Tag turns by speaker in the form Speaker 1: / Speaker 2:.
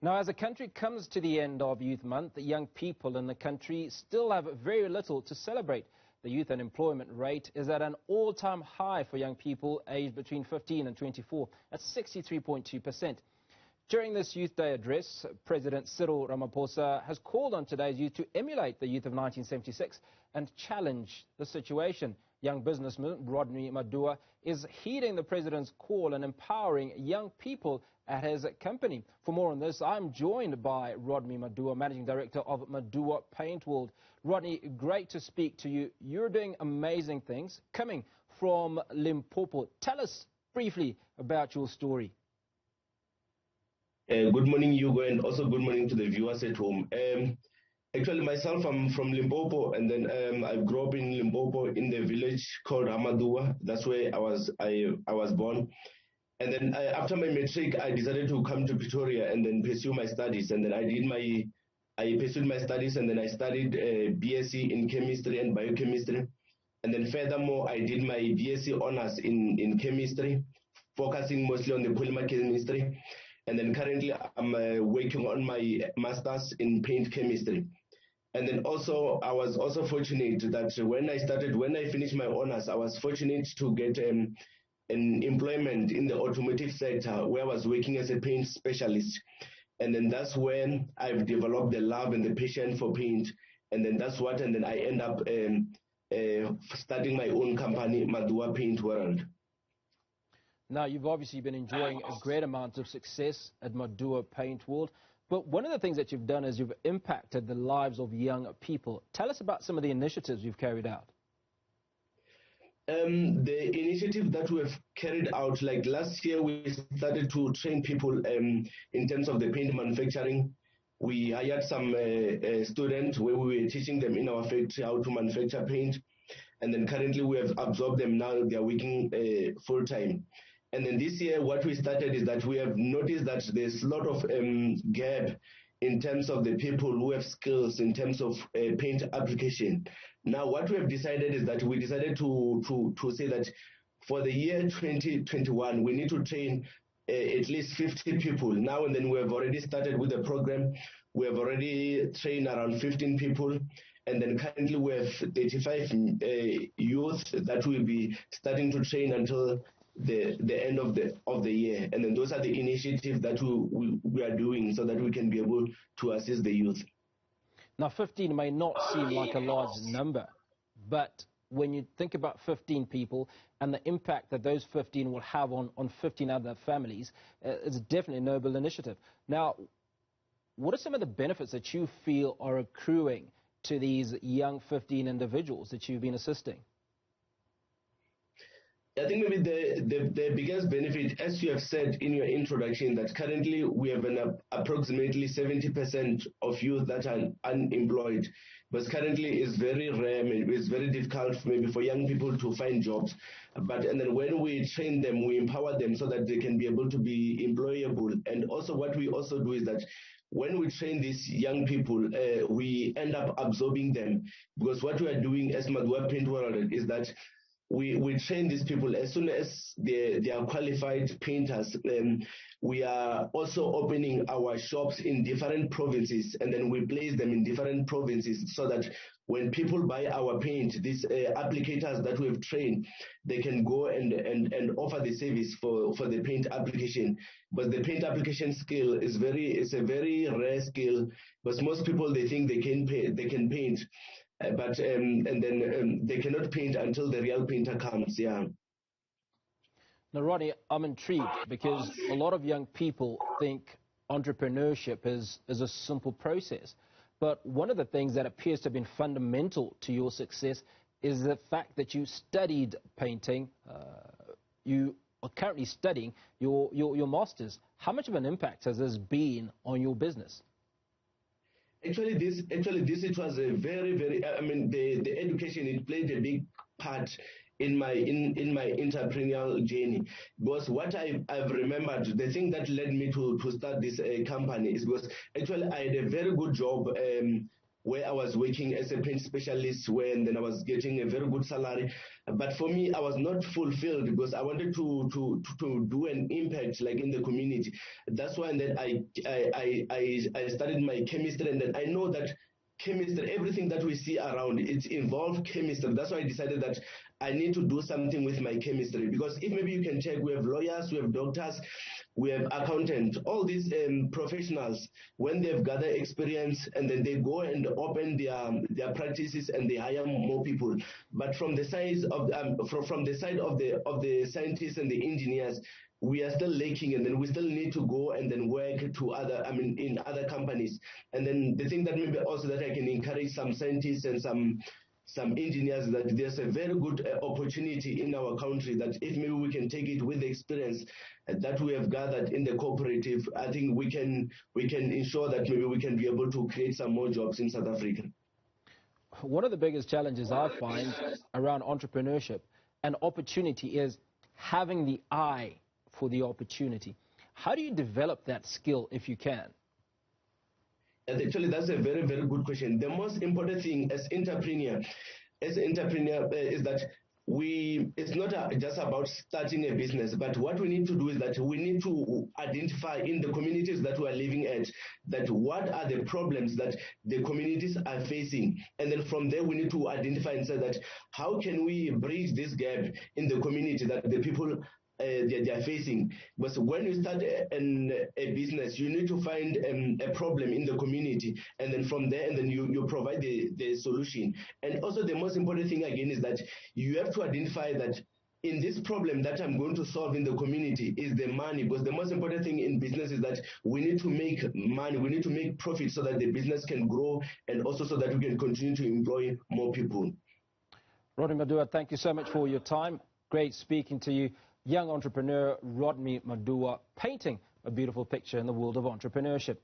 Speaker 1: Now, as the country comes to the end of Youth Month, the young people in the country still have very little to celebrate. The youth unemployment rate is at an all-time high for young people aged between 15 and 24, at 63.2%. During this Youth Day address, President Cyril Ramaphosa has called on today's youth to emulate the youth of 1976 and challenge the situation. Young businessman Rodney Maduwa is heeding the president's call and empowering young people at his company. For more on this, I'm joined by Rodney Maduwa, Managing Director of Maduwa Paint World. Rodney, great to speak to you. You're doing amazing things coming from Limpopo. Tell us briefly about your story.
Speaker 2: Good morning, Hugo, and also good morning to the viewers at home. Actually, myself, I'm from Limpopo, and then I grew up in Limpopo in the village called Maduwa. That's where I was born. And then after my matric, I decided to come to Pretoria and then pursue my studies. And then I pursued my studies, and then I studied BSc in chemistry and biochemistry. And then furthermore, I did my BSc honors in chemistry, focusing mostly on the polymer chemistry. And then currently I'm working on my master's in paint chemistry. And then also I was also fortunate that when I finished my honors, I was fortunate to get an employment in the automotive sector where I was working as a paint specialist. And then that's when I've developed the love and the passion for paint. And then I end up starting my own company, Maduwa Paint World.
Speaker 1: Now, you've obviously been enjoying a great amount of success at Maduwa Paint World, but one of the things that you've done is you've impacted the lives of young people. Tell us about some of the initiatives you've carried out.
Speaker 2: The initiative that we've carried out, like last year, we started to train people in terms of the paint manufacturing. We hired some students where we were teaching them in our factory how to manufacture paint, and then currently we have absorbed them. Now they are working full-time. And then this year, what we started is that we have noticed that there's a lot of gap in terms of the people who have skills in terms of paint application. Now, what we have decided is that we decided to say that for the year 2021, we need to train at least 50 people. Now, and then we have already started with the program. We have already trained around 15 people. And then currently we have 35 youth that will be starting to train until the end of the year. And then those are the initiatives that we are doing so that we can be able to assist the youth.
Speaker 1: Now, 15 may not seem like a large number, but when you think about 15 people and the impact that those 15 will have on 15 other families, it's definitely a noble initiative. Now, what are some of the benefits that you feel are accruing to these young 15 individuals that you've been assisting?
Speaker 2: I think maybe the biggest benefit, as you have said in your introduction, that currently we have approximately 70% of youth that are unemployed. But currently it's very rare, it's very difficult maybe for young people to find jobs. And then when we train them, we empower them so that they can be able to be employable. And also what we also do is that when we train these young people, we end up absorbing them, because what we are doing as Maduwa Paint World is that we train these people as soon as they are qualified painters. We are also opening our shops in different provinces, and then we place them in different provinces so that when people buy our paint, these applicators that we've trained, they can go and offer the service for the paint application. But the paint application skill is a very rare skill, because most people, they think they can paint. But they cannot paint until the real painter comes. Yeah.
Speaker 1: Now, Rodney, I'm intrigued because a lot of young people think entrepreneurship is a simple process. But one of the things that appears to have been fundamental to your success is the fact that you studied painting. You are currently studying your master's. How much of an impact has this been on your business?
Speaker 2: Actually, it was a very, I mean, the education, it played a big part in my entrepreneurial journey. Because what I've remembered, the thing that led me to start this company is because actually I had a very good job where I was working as a paint specialist, and then I was getting a very good salary. But for me, I was not fulfilled because I wanted to do an impact like in the community. That's why then I studied my chemistry, and then I know that chemistry, everything that we see around, it involves chemistry. That's why I decided that I need to do something with my chemistry, because if maybe you can check, we have lawyers, we have doctors, we have accountants, all these professionals, when they've gathered experience and then they go and open their practices and they hire more people. But from the side of from the side of the scientists and the engineers, we are still lacking, and then we still need to go and then work to other, in other companies. And then the thing that maybe also that I can encourage some scientists and some engineers, that there's a very good opportunity in our country, that if maybe we can take it with the experience that we have gathered in the cooperative, I think we can ensure that maybe we can be able to create some more jobs in South Africa.
Speaker 1: One of the biggest challenges I find around entrepreneurship and opportunity is having the eye for the opportunity. How do you develop that skill if you can?
Speaker 2: Actually, that's a very, very good question. The most important thing as an entrepreneur is that it's not just about starting a business, but what we need to do is that we need to identify in the communities that we are living at, that what are the problems that the communities are facing. And then from there, we need to identify and say that how can we bridge this gap in the community that the people they are facing. Because when you start a business, you need to find a problem in the community, and then from there, and then you provide the solution. And also the most important thing again is that you have to identify that in this problem that I'm going to solve in the community is the money, because the most important thing in business is that we need to make money, we need to make profit so that the business can grow, and also so that we can continue to employ more people.
Speaker 1: Rodney Maduwa, thank you so much for your time. Great speaking to you. Young entrepreneur Rodney Maduwa, painting a beautiful picture in the world of entrepreneurship.